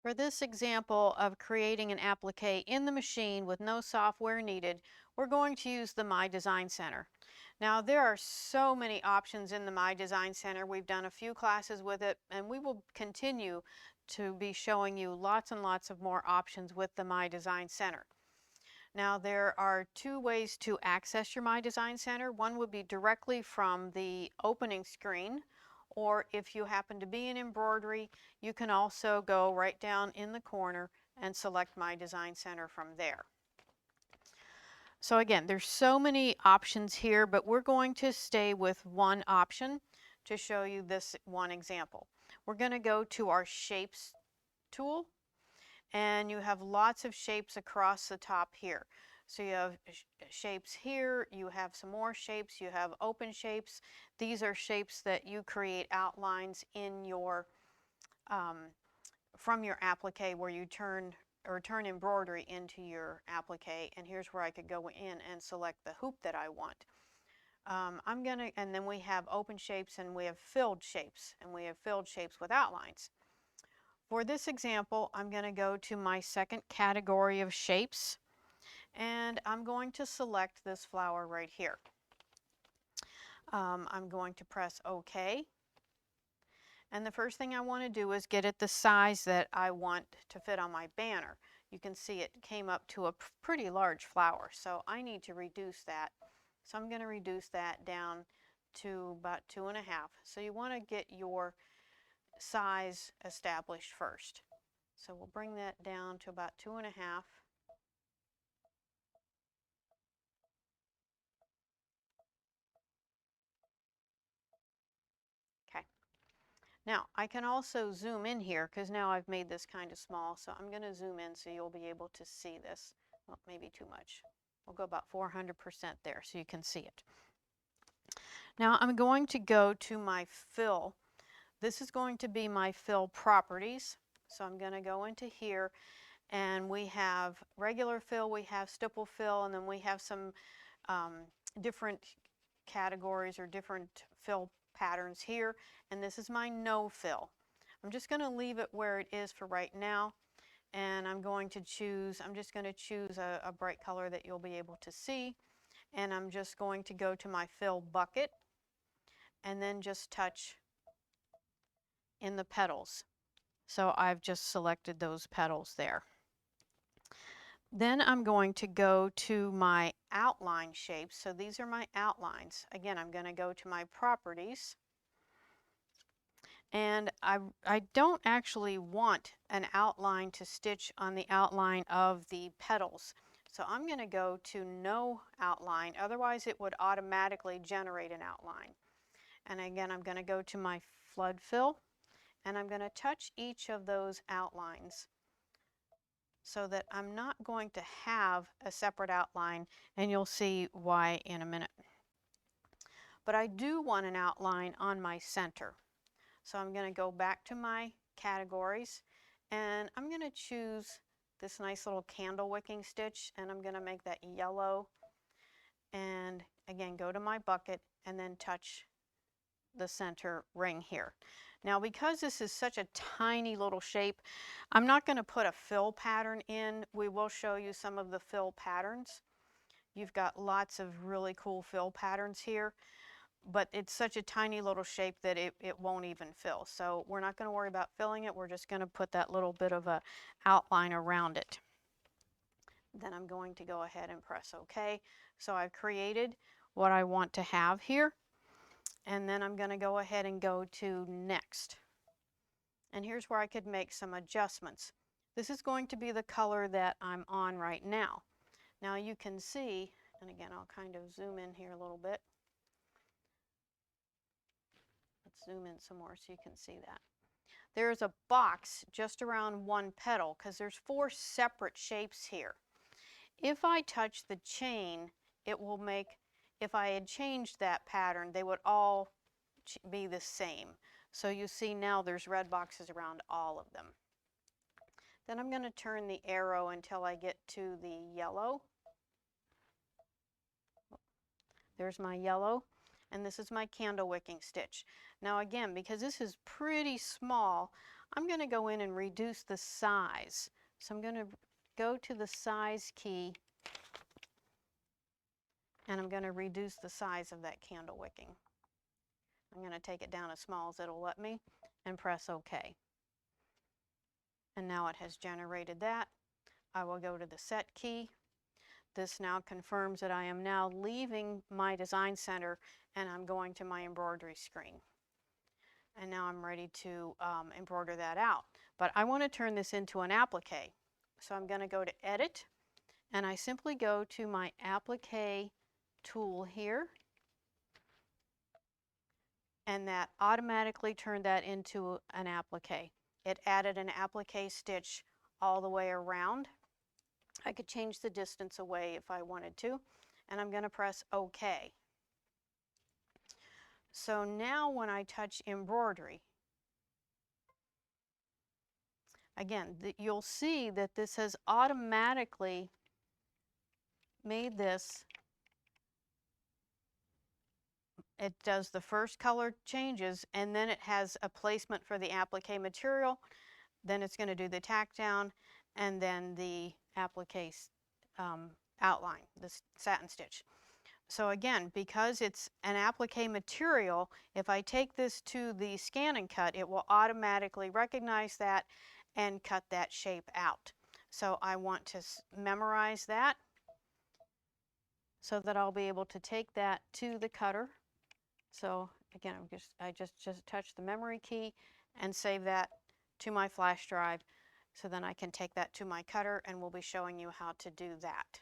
For this example of creating an applique in the machine with no software needed, we're going to use the My Design Center. Now there are so many options in the My Design Center. We've done a few classes with it, and we will continue to be showing you lots and lots of more options with the My Design Center. Now there are two ways to access your My Design Center. One would be directly from the opening screen, or if you happen to be in embroidery, you can also go right down in the corner and select My Design Center from there. So again, there's so many options here, but we're going to stay with one option to show you this one example. We're going to go to our Shapes tool, and you have lots of shapes across the top here. So you have shapes here, you have some more shapes, you have open shapes. These are shapes that you create outlines in your from your applique, where you turn embroidery into your applique. And here's where I could go in and select the hoop that I want. And then we have open shapes, and we have filled shapes, and we have filled shapes with outlines. For this example, I'm going to go to my second category of shapes, and I'm going to select this flower right here. I'm going to press OK. And the first thing I want to do is get it the size that I want to fit on my banner. You can see it came up to a pretty large flower, so I need to reduce that. So I'm going to reduce that down to about 2.5. So you want to get your size established first. So we'll bring that down to about 2.5. Okay. Now I can also zoom in here, because now I've made this kind of small, so I'm going to zoom in so you'll be able to see this. Well, maybe too much. We'll go about 400% there so you can see it. Now I'm going to go to my fill. This is going to be my fill properties. So I'm going to go into here, and we have regular fill, we have stipple fill, and then we have some different categories or different fill patterns here. And this is my no fill. I'm just going to leave it where it is for right now, and I'm just going to choose a bright color that you'll be able to see, and I'm just going to go to my fill bucket and then just touch in the petals. So I've just selected those petals there. Then I'm going to go to my outline shapes. So these are my outlines. Again, I'm going to go to my properties. And I don't actually want an outline to stitch on the outline of the petals. So I'm going to go to no outline, otherwise it would automatically generate an outline. And again, I'm going to go to my flood fill, and I'm going to touch each of those outlines so that I'm not going to have a separate outline, and you'll see why in a minute. But I do want an outline on my center. So I'm going to go back to my categories, and I'm going to choose this nice little candle wicking stitch, and I'm going to make that yellow, and again go to my bucket and then touch the center ring here. Now, because this is such a tiny little shape, I'm not going to put a fill pattern in. We will show you some of the fill patterns. You've got lots of really cool fill patterns here, but it's such a tiny little shape that it won't even fill. So we're not going to worry about filling it. We're just going to put that little bit of a outline around it. Then I'm going to go ahead and press OK. So I've created what I want to have here. And then I'm going to go ahead and go to next. And here's where I could make some adjustments. This is going to be the color that I'm on right now. Now you can see, and again I'll kind of zoom in here a little bit. Let's zoom in some more so you can see that. There's a box just around one petal because there's 4 separate shapes here. If I touch the chain, it will make, if I had changed that pattern, they would all be the same. So you see now there's red boxes around all of them. Then I'm going to turn the arrow until I get to the yellow. There's my yellow, and this is my candle wicking stitch. Now again, because this is pretty small, I'm going to go in and reduce the size. So I'm going to go to the size key and I'm going to reduce the size of that candle wicking. I'm going to take it down as small as it'll let me and press OK. And now it has generated that. I will go to the set key. This now confirms that I am now leaving my design center and I'm going to my embroidery screen. And now I'm ready to embroider that out. But I want to turn this into an applique. So I'm going to go to Edit, and I simply go to my applique tool here, and that automatically turned that into an applique. It added an applique stitch all the way around. I could change the distance away if I wanted to, and I'm going to press OK. So now when I touch embroidery, again, you'll see that this has automatically made this. It does the first color changes, and then it has a placement for the applique material. Then it's going to do the tack down, and then the applique outline, the satin stitch. So again, because it's an applique material, if I take this to the scan and cut, it will automatically recognize that and cut that shape out. So I want to memorize that so that I'll be able to take that to the cutter. So again, I just touch the memory key and save that to my flash drive. So then I can take that to my cutter and we'll be showing you how to do that.